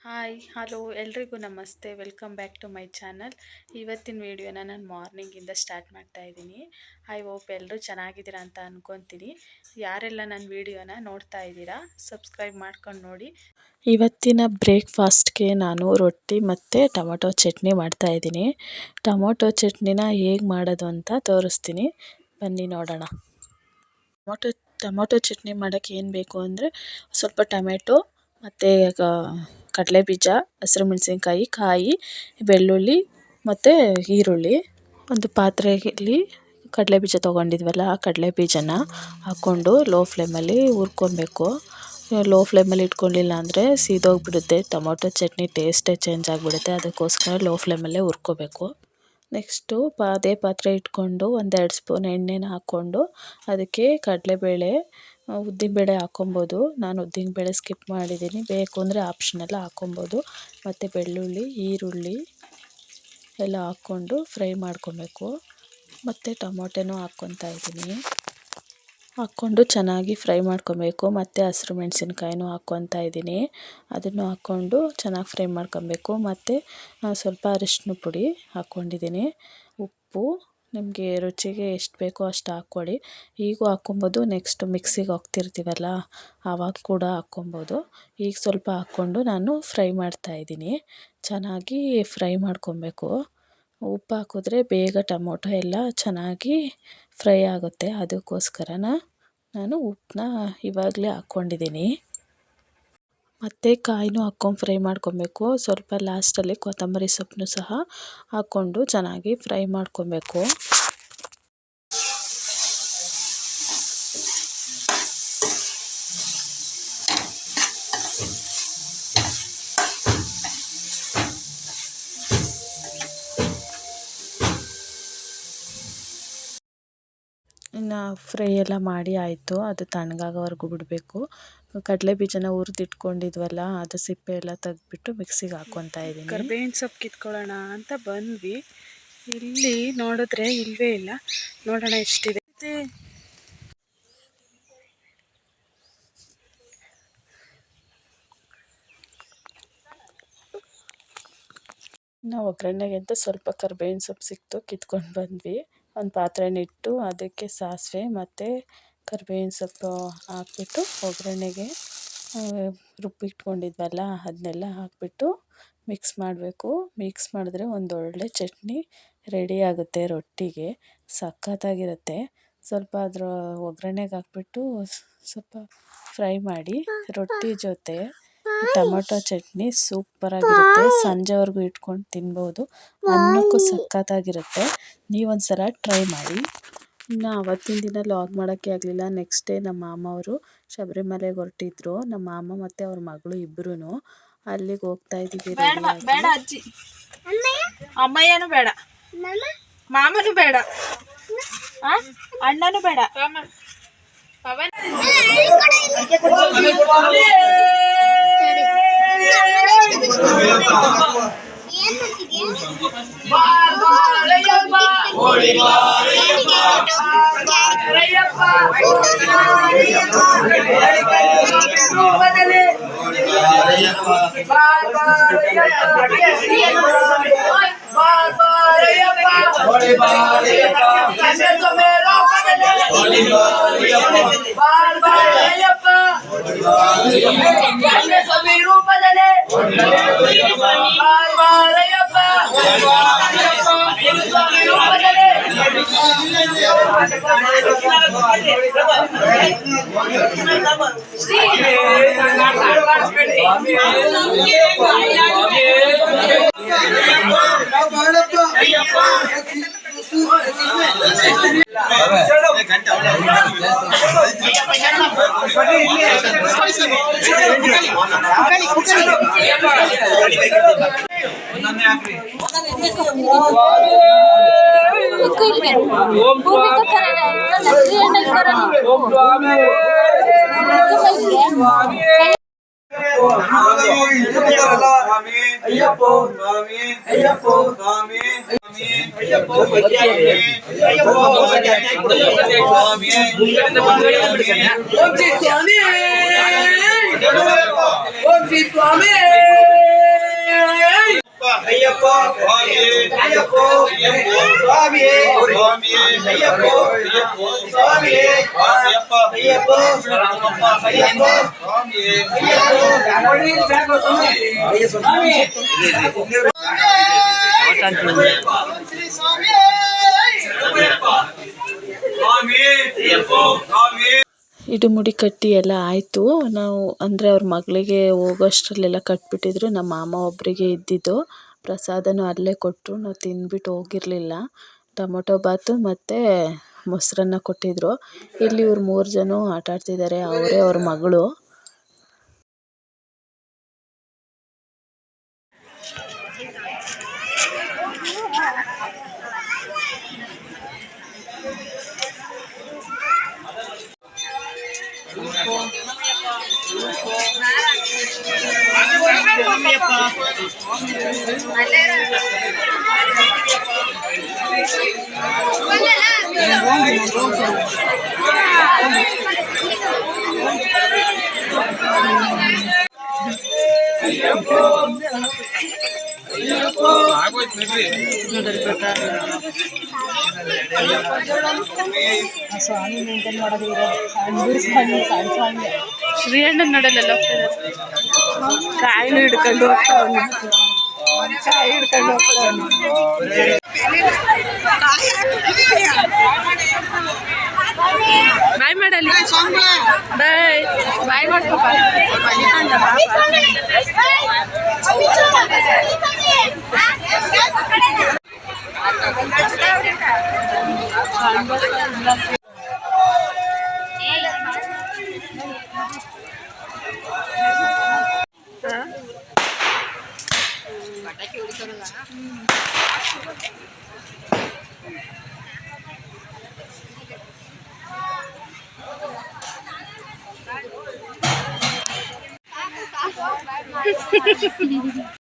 Hi hello ಎಲ್ರಿಗೂ ನಮಸ್ತೆ. Welcome back to my channel. ಇವತ್ತಿನ ವೀಡಿಯೋನ ನಾನು ಮಾರ್ನಿಂಗಿಂದ ಸ್ಟಾರ್ಟ್ ಮಾಡ್ತಾ ಇದ್ದೀನಿ. ಐ ಹೋಪ್ ಎಲ್ಲರೂ ಚೆನ್ನಾಗಿದ್ದೀರಾ ಅಂತ ಅಂದ್ಕೊತೀನಿ. ಯಾರೆಲ್ಲ ನನ್ನ ವೀಡಿಯೋನ ನೋಡ್ತಾ ಇದ್ದೀರಾ ಸಬ್ಸ್ಕ್ರೈಬ್ ಮಾಡ್ಕೊಂಡು ನೋಡಿ. ಇವತ್ತಿನ ಬ್ರೇಕ್ಫಾಸ್ಟ್ಗೆ ನಾನು ರೊಟ್ಟಿ ಮತ್ತು ಟೊಮೊಟೊ ಚಟ್ನಿ ಮಾಡ್ತಾಯಿದ್ದೀನಿ. ಟೊಮೊಟೊ ಚಟ್ನಿನ ಹೇಗೆ ಮಾಡೋದು ಅಂತ ತೋರಿಸ್ತೀನಿ, ಬನ್ನಿ ನೋಡೋಣ. ಟೊಮೊಟೊ ಚಟ್ನಿ ಮಾಡೋಕ್ಕೆ ಏನು ಬೇಕು ಅಂದರೆ ಸ್ವಲ್ಪ ಟೊಮೆಟೊ ಮತ್ತು ಕಡಲೆಬೀಜ, ಹಸಿರು ಮೆಣಸಿನ್ಕಾಯಿ, ಕಾಯಿ, ಬೆಳ್ಳುಳ್ಳಿ ಮತ್ತು ಈರುಳ್ಳಿ. ಒಂದು ಪಾತ್ರೆಯಲ್ಲಿ ಕಡಲೆಬೀಜ ತೊಗೊಂಡಿದ್ವಲ್ಲ ಆ ಕಡಲೆಬೀಜನ ಹಾಕ್ಕೊಂಡು ಲೋ ಫ್ಲೇಮಲ್ಲಿ ಹುರ್ಕೊಬೇಕು. ಲೋ ಫ್ಲೇಮಲ್ಲಿ ಇಟ್ಕೊಳ್ಳಿಲ್ಲ ಅಂದರೆ ಸೀದೋಗಿಬಿಡುತ್ತೆ, ಟೊಮೊಟೊ ಚಟ್ನಿ ಟೇಸ್ಟೇ ಚೇಂಜ್ ಆಗಿಬಿಡುತ್ತೆ. ಅದಕ್ಕೋಸ್ಕರ ಲೋ ಫ್ಲೇಮಲ್ಲೇ ಹುರ್ಕೋಬೇಕು. ನೆಕ್ಸ್ಟು ಅದೇ ಪಾತ್ರೆ ಇಟ್ಕೊಂಡು 1-2 ಸ್ಪೂನ್ ಎಣ್ಣೆನ ಹಾಕ್ಕೊಂಡು ಅದಕ್ಕೆ ಕಡಲೆಬೇಳೆ, ಉದ್ದಿನಬೇಳೆ ಹಾಕ್ಕೊಬೋದು. ನಾನು ಉದ್ದಿನಬೇಳೆ ಸ್ಕಿಪ್ ಮಾಡಿದ್ದೀನಿ, ಬೇಕು ಅಂದರೆ ಆಪ್ಷನಲ್ಲ ಹಾಕ್ಕೊಬೋದು. ಮತ್ತು ಬೆಳ್ಳುಳ್ಳಿ, ಈರುಳ್ಳಿ ಎಲ್ಲ ಹಾಕ್ಕೊಂಡು ಫ್ರೈ ಮಾಡ್ಕೊಬೇಕು. ಮತ್ತು ಟೊಮೊಟೊನೂ ಹಾಕ್ಕೊತಾ ಇದ್ದೀನಿ, ಹಾಕ್ಕೊಂಡು ಚೆನ್ನಾಗಿ ಫ್ರೈ ಮಾಡ್ಕೊಬೇಕು. ಮತ್ತು ಹಸಿರು ಮೆಣಸಿನ್ಕಾಯಿನೂ ಹಾಕ್ಕೊತಾ ಇದ್ದೀನಿ, ಅದನ್ನು ಹಾಕ್ಕೊಂಡು ಚೆನ್ನಾಗಿ ಫ್ರೈ ಮಾಡ್ಕೊಬೇಕು. ಮತ್ತು ಸ್ವಲ್ಪ ಅರಿಶಿನ ಪುಡಿ ಹಾಕ್ಕೊಂಡಿದ್ದೀನಿ, ಉಪ್ಪು ನಿಮಗೆ ರುಚಿಗೆ ಎಷ್ಟು ಬೇಕೋ ಅಷ್ಟು ಹಾಕ್ಕೊಳ್ಳಿ. ಈಗೂ ಹಾಕ್ಕೊಬೋದು, ನೆಕ್ಸ್ಟ್ ಮಿಕ್ಸಿಗೆ ಹೋಗ್ತಿರ್ತೀವಲ್ಲ ಆವಾಗ ಕೂಡ ಹಾಕ್ಕೊಬೋದು. ಈಗ ಸ್ವಲ್ಪ ಹಾಕ್ಕೊಂಡು ನಾನು ಫ್ರೈ ಮಾಡ್ತಾಯಿದ್ದೀನಿ. ಚೆನ್ನಾಗಿ ಫ್ರೈ ಮಾಡ್ಕೊಬೇಕು. ಉಪ್ಪು ಹಾಕಿದ್ರೆ ಬೇಗ ಟೊಮೊಟೊ ಎಲ್ಲ ಚೆನ್ನಾಗಿ ಫ್ರೈ ಆಗುತ್ತೆ. ಅದಕ್ಕೋಸ್ಕರ ನಾನು ಉಪ್ಪನ್ನ ಇವಾಗಲೇ ಹಾಕ್ಕೊಂಡಿದ್ದೀನಿ. ಮತ್ತು ಕಾಯಿನೂ ಹಾಕ್ಕೊಂಡು ಫ್ರೈ ಮಾಡ್ಕೊಬೇಕು. ಸ್ವಲ್ಪ ಲಾಸ್ಟಲ್ಲಿ ಕೊತ್ತಂಬರಿ ಸೊಪ್ಪನ್ನು ಸಹ ಹಾಕ್ಕೊಂಡು ಚೆನ್ನಾಗಿ ಫ್ರೈ ಮಾಡ್ಕೊಬೇಕು. ಇನ್ನು ಫ್ರೈ ಎಲ್ಲ ಮಾಡಿ ಆಯಿತು, ಅದು ತಣ್ಣಗಾಗೋವರೆಗೂ ಬಿಡಬೇಕು. ಕಡಲೆ ಬೀಜನ ಹುರಿದಿಟ್ಕೊಂಡಿದ್ವಲ್ಲ ಅದು ಸಿಪ್ಪೆ ಎಲ್ಲ ತೆಗೆದ್ಬಿಟ್ಟು ಮಿಕ್ಸಿಗೆ ಹಾಕ್ಕೊತಾ ಇದ್ದೀನಿ. ಕರ್ಬೇವಿನ ಸೊಪ್ಪು ಕಿತ್ಕೊಳ್ಳೋಣ ಅಂತ ಬಂದ್ವಿ, ಇಲ್ಲಿ ನೋಡಿದ್ರೆ ಇಲ್ಲವೇ ಇಲ್ಲ. ನೋಡೋಣ ಎಷ್ಟಿದೆ. ನಾವು ಒಗ್ಗರಣೆಗೆ ಅಂತ ಸ್ವಲ್ಪ ಕರ್ಬೇವಿನ ಸೊಪ್ಪು ಸಿಕ್ತು, ಕಿತ್ಕೊಂಡು ಬಂದ್ವಿ. ಒಂದು ಪಾತ್ರೆನಿಟ್ಟು ಅದಕ್ಕೆ ಸಾಸಿವೆ ಮತ್ತು ಕರ್ಬೇವಿನ ಸೊಪ್ಪು ಹಾಕ್ಬಿಟ್ಟು ಒಗ್ಗರಣೆಗೆ ರುಬ್ಬಿಟ್ಕೊಂಡಿದ್ವಲ್ಲ ಅದನ್ನೆಲ್ಲ ಹಾಕ್ಬಿಟ್ಟು ಮಿಕ್ಸ್ ಮಾಡಬೇಕು. ಮಿಕ್ಸ್ ಮಾಡಿದ್ರೆ ಒಂದೊಳ್ಳೆ ಚಟ್ನಿ ರೆಡಿ ಆಗುತ್ತೆ. ರೊಟ್ಟಿಗೆ ಸಖತ್ತಾಗಿರುತ್ತೆ. ಸ್ವಲ್ಪ ಅದರ ಒಗ್ಗರಣೆಗೆ ಹಾಕ್ಬಿಟ್ಟು ಸ್ವಲ್ಪ ಫ್ರೈ ಮಾಡಿ ರೊಟ್ಟಿ ಜೊತೆ ಟೊಮೊಟೊ ಚಟ್ನಿ ಸೂಪರಾಗಿರುತ್ತೆ. ಸಂಜೆವರೆಗೂ ಇಟ್ಕೊಂಡು ತಿನ್ಬೋದು, ಅನ್ನಕ್ಕೂ ಸಖತ್ತಾಗಿರುತ್ತೆ. ನೀವೊಂದು ಸಲ ಟ್ರೈ ಮಾಡಿ. ಇನ್ನು ಆವತ್ತಿನ ದಿನ ಲಾಗ್ ಮಾಡೋಕ್ಕೆ ಆಗಲಿಲ್ಲ. ನೆಕ್ಸ್ಟ್ ಡೇ ನಮ್ಮ ಮಾಮ ಅವರು ಶಬರಿಮಲೆಗೆ ಹೊರಟಿದ್ರು. ನಮ್ಮ ಮಾಮ ಮತ್ತು ಅವ್ರ ಮಗಳು ಇಬ್ಬರೂ ಅಲ್ಲಿಗೆ ಹೋಗ್ತಾ ಇದ್ದೀವಿ. ಬೇಡ ಅಜ್ಜಿ, ಅಮ್ಮಯ್ಯನೂ ಬೇಡ, ಮಾಮನೂ ಬೇಡ, ಅಣ್ಣನೂ ಬೇಡ. ಅಯ್ಯಪ್ಪ ಸ್ವಾಮಿಯೇ ಅಯ್ಯಪ್ಪ ಸ್ವಾಮಿಯೇ ಅಯ್ಯಪ್ಪ ಸ್ವಾಮಿಯೇ ಅಯ್ಯಪ್ಪ ಶರಣಪ್ಪ ಅಯ್ಯಪ್ಪ ಸ್ವಾಮಿಯೇ ಇಡುಮುಡಿ ಕಟ್ಟಿ ಎಲ್ಲ ಆಯಿತು. ನಾವು ಅಂದರೆ ಅವ್ರ ಮಗಳಿಗೆ ಹೋಗೋಷ್ಟರಲ್ಲೆಲ್ಲ ಕಟ್ಬಿಟ್ಟಿದ್ರು. ನಮ್ಮ ಮಾಮ ಒಬ್ಬರಿಗೆ ಇದ್ದಿದ್ದು ಪ್ರಸಾದನೂ ಅಲ್ಲೇ ಕೊಟ್ಟರು. ನಾವು ತಿಂದ್ಬಿಟ್ಟು ಹೋಗಿರಲಿಲ್ಲ. ಟೊಮೊಟೊ ಬಾತು ಮತ್ತು ಮೊಸರನ್ನ ಕೊಟ್ಟಿದ್ದರು. ಇಲ್ಲಿ ಇವ್ರು 3 ಜನ ಆಟ ಆಡ್ತಿದ್ದಾರೆ. ಅವರೇ ಅವ್ರ ಮಗಳು. ಸ್ವಾಮಿ ಮೇಂಟೈನ್ ಮಾಡೋದು ಶ್ರೀಯಣ್ಣ ನಡಲೆಲ್ಲ ಕಾಯಿಲು ಹಿಡ್ಕೊಂಡು ಹೋಗ್ತಾವನು. ಕಾಯಿ ಹಿಡ್ಕೊಂಡು ಹೋಗ್ತಾವನು. ಬಾಯ್ ಮಾಡಲಿ. ಬಾಯ್ ಬಾಯ್ ಮಾಡ್ಕೊಪ್ಪ.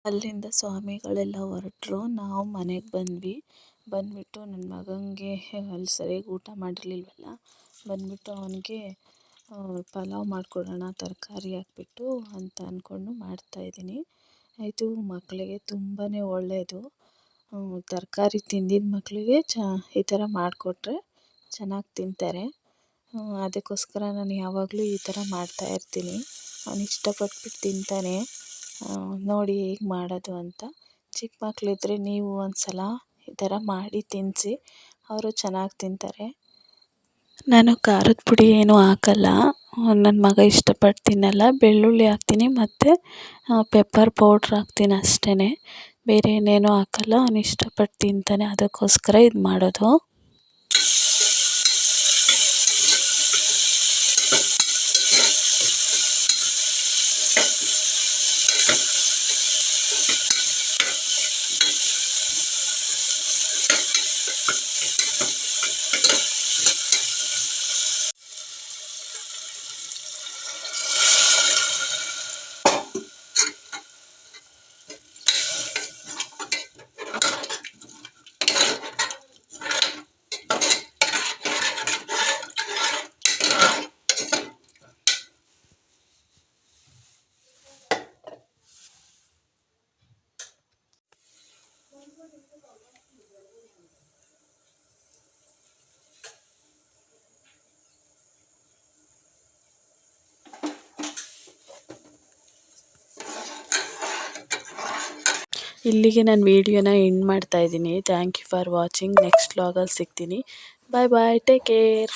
ಅಲ್ಲಿಂದ ಸ್ವಾಮಿಗಳೆಲ್ಲ ಹೊರಟರು. ನಾವು ಮನೆಗೆ ಬಂದ್ಬಿಟ್ಟು ನನ್ನ ಮಗನಿಗೆ ಅಲ್ಲಿ ಸರಿಯಾಗಿ ಊಟ ಮಾಡಿರಲಿಲ್ವಲ್ಲ, ಬಂದ್ಬಿಟ್ಟು ಅವನಿಗೆ ಪಲಾವ್ ಮಾಡಿಕೊಡೋಣ ತರಕಾರಿ ಹಾಕ್ಬಿಟ್ಟು ಅಂತ ಅಂದ್ಕೊಂಡು ಮಾಡ್ತಾಯಿದ್ದೀನಿ. ಇದು ಮಕ್ಕಳಿಗೆ ತುಂಬಾ ಒಳ್ಳೆಯದು. ತರಕಾರಿ ತಿಂದಿದ್ದ ಮಕ್ಕಳಿಗೆ ಈ ಥರ ಮಾಡಿಕೊಟ್ರೆ ಚೆನ್ನಾಗಿ ತಿಂತಾರೆ. ಅದಕ್ಕೋಸ್ಕರ ನಾನು ಯಾವಾಗಲೂ ಈ ಥರ ಮಾಡ್ತಾಯಿರ್ತೀನಿ. ಅವನು ಇಷ್ಟಪಟ್ಬಿಟ್ಟು ತಿಂತಾನೆ. ನೋಡಿ ಹೇಗೆ ಮಾಡೋದು ಅಂತ. ಚಿಕ್ಕ ಮಕ್ಕಳಿದ್ರೆ ನೀವು ಒಂದು ಸಲ ಈ ಥರ ಮಾಡಿ ತಿನ್ನಿಸಿ, ಅವರು ಚೆನ್ನಾಗಿ ತಿಂತಾರೆ. ನಾನು ಖಾರದ ಪುಡಿ ಏನೂ ಹಾಕಲ್ಲ. ನನ್ನ ಮಗ ಇಷ್ಟಪಟ್ಟು ತಿನ್ನಲ್ಲ. ಬೆಳ್ಳುಳ್ಳಿ ಹಾಕ್ತೀನಿ ಮತ್ತು ಪೆಪ್ಪರ್ ಪೌಡ್ರ್ ಹಾಕ್ತೀನಿ ಅಷ್ಟೇ. ಬೇರೆ ಏನೇನೂ ಹಾಕಲ್ಲ. ಅವನು ಇಷ್ಟಪಟ್ಟು ತಿಂತಾನೆ, ಅದಕ್ಕೋಸ್ಕರ ಇದು ಮಾಡೋದು. ಇಲ್ಲಿಗೆ ನಾನು ವೀಡಿಯೋನ ಎಂಡ್ ಮಾಡ್ತಾಯಿದ್ದೀನಿ. Thank you for watching. Next ವ್ಲಾಗಲ್ಲಿ ಸಿಗ್ತೀನಿ. Bye bye, take care.